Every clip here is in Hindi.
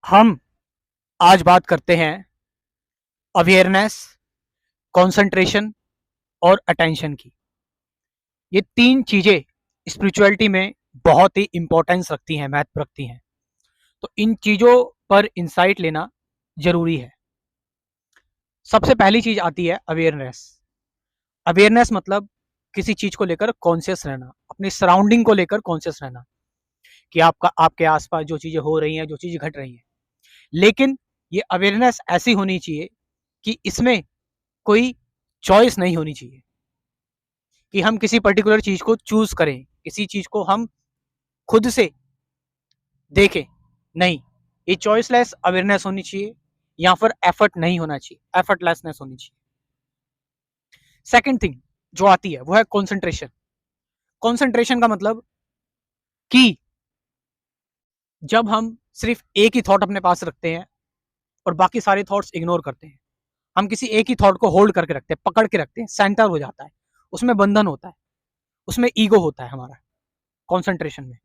हम आज बात करते हैं अवेयरनेस, कंसंट्रेशन और अटेंशन की। ये तीन चीजें स्पिरिचुअलिटी में बहुत ही इंपॉर्टेंस रखती हैं, महत्व रखती हैं। तो इन चीजों पर इंसाइट लेना जरूरी है। सबसे पहली चीज आती है अवेयरनेस। अवेयरनेस मतलब किसी चीज को लेकर कॉन्शियस रहना, अपनी सराउंडिंग को लेकर कॉन्शियस रहना कि आपके आसपास जो चीजें हो रही हैं, जो चीजें घट रही हैं। लेकिन ये अवेयरनेस ऐसी होनी चाहिए कि इसमें कोई चॉइस नहीं होनी चाहिए कि हम किसी पर्टिकुलर चीज को चूज करें, किसी चीज को हम खुद से देखें। नहीं, ये चॉइसलेस अवेयरनेस होनी चाहिए, या फिर एफर्ट नहीं होना चाहिए, एफर्टलेसनेस होनी चाहिए। सेकंड थिंग जो आती है वो है कंसंट्रेशन। कंसंट्रेशन का मतलब कि जब हम सिर्फ एक ही थॉट अपने पास रखते हैं और बाकी सारे थॉट्स इग्नोर करते हैं, हम किसी एक ही थॉट को होल्ड करके रखते हैं, पकड़ के रखते हैं, सेंटर हो जाता है, उसमें बंधन होता है, उसमें ईगो होता है हमारा कंसंट्रेशन में।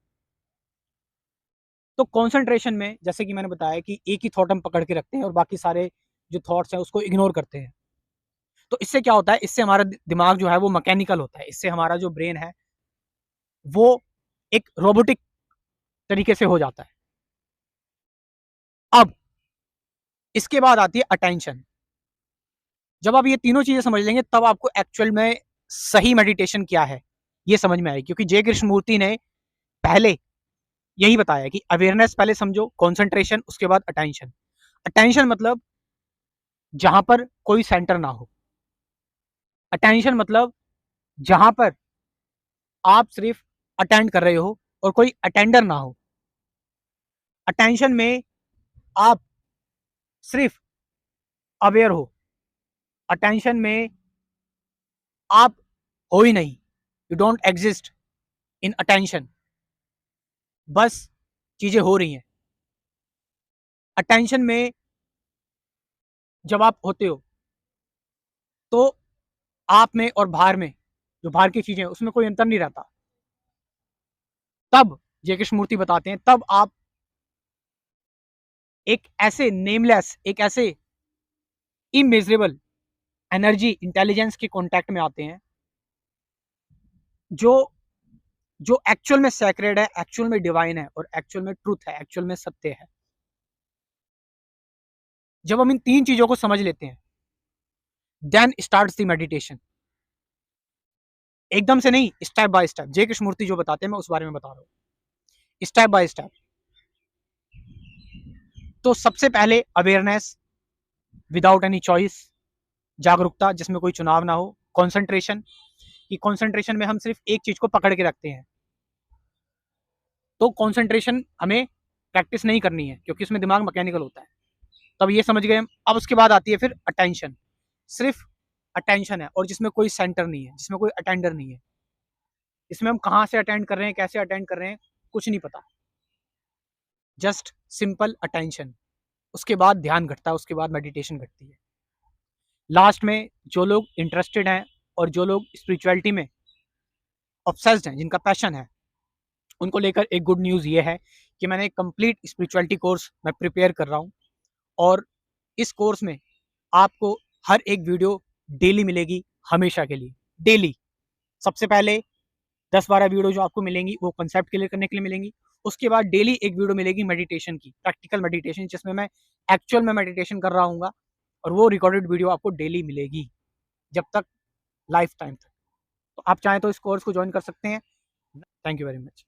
तो कंसंट्रेशन में जैसे कि मैंने बताया कि एक ही थॉट हम पकड़ के रखते हैं और बाकी सारे जो थॉट्स हैं उसको इग्नोर करते हैं। तो इससे क्या होता है, इससे हमारा दिमाग जो है वो मैकेनिकल होता है, इससे हमारा जो ब्रेन है वो एक रोबोटिक तरीके से हो जाता है। अब इसके बाद आती है अटेंशन। जब आप ये तीनों चीजें समझ लेंगे तब आपको एक्चुअल में सही मेडिटेशन क्या है ये समझ में आएगी, क्योंकि जय कृष्णमूर्ति ने पहले यही बताया कि अवेयरनेस पहले समझो, कंसंट्रेशन, उसके बाद अटेंशन। अटेंशन मतलब जहां पर कोई सेंटर ना हो। अटेंशन मतलब जहां पर आप सिर्फ अटेंड कर रहे हो और कोई अटेंडर ना हो। अटेंशन में आप सिर्फ अवेयर हो। अटेंशन में आप हो ही नहीं, you don't exist in attention, बस चीजें हो रही हैं। अटेंशन में जब आप होते हो तो आप में और बाहर में, जो बाहर की चीजें हैं उसमें कोई अंतर नहीं रहता। तब जय कृष्णमूर्ति बताते हैं, तब आप एक ऐसे नेमलेस, एक ऐसे इमेजरेबल एनर्जी, इंटेलिजेंस के कांटेक्ट में आते हैं जो जो एक्चुअल में सैक्रेड है, एक्चुअल में डिवाइन है और एक्चुअल में ट्रूथ है, एक्चुअल में सत्य है। जब हम इन तीन चीजों को समझ लेते हैं देन स्टार्ट्स द मेडिटेशन। एकदम से नहीं, स्टेप बाय स्टेप। जय कृष्णमूर्ति जो बताते हैं मैं उस बारे में बता रहा हूँ, स्टेप बाय स्टेप। तो सबसे पहले अवेयरनेस विदाउट एनी चॉइस, जागरूकता जिसमें कोई चुनाव ना हो। कंसंट्रेशन, कि कंसंट्रेशन में हम सिर्फ एक चीज को पकड़ के रखते हैं। तो कंसंट्रेशन हमें प्रैक्टिस नहीं करनी है क्योंकि उसमें दिमाग मैकेनिकल होता है। तब ये समझ गए हम। अब उसके बाद आती है फिर अटेंशन। सिर्फ अटेंशन है और जिसमें कोई सेंटर नहीं है, जिसमें कोई अटेंडर नहीं है। इसमें हम कहाँ से अटेंड कर रहे हैं, कैसे अटेंड कर रहे हैं, कुछ नहीं पता, जस्ट सिंपल अटेंशन। उसके बाद ध्यान घटता है, उसके बाद मेडिटेशन घटती है। लास्ट में जो लोग इंटरेस्टेड हैं और जो लोग स्पिरिचुअलिटी में ऑब्सेस्ड हैं, जिनका पैशन है, उनको लेकर एक गुड न्यूज़ ये है कि मैंने एक कंप्लीट स्पिरिचुअलिटी कोर्स मैं प्रिपेयर कर रहा हूँ। और इस कोर्स में आपको हर एक वीडियो डेली मिलेगी, हमेशा के लिए डेली। सबसे पहले 10-12 वीडियो जो आपको मिलेंगी वो कंसेप्ट क्लियर करने के लिए मिलेंगी। उसके बाद डेली एक वीडियो मिलेगी मेडिटेशन की, प्रैक्टिकल मेडिटेशन, जिसमें मैं एक्चुअल में मेडिटेशन कर रहा हूँ। और वो रिकॉर्डेड वीडियो आपको डेली मिलेगी जब तक, लाइफ टाइम तक। तो आप चाहें तो इस कोर्स को ज्वाइन कर सकते हैं। Thank you very much.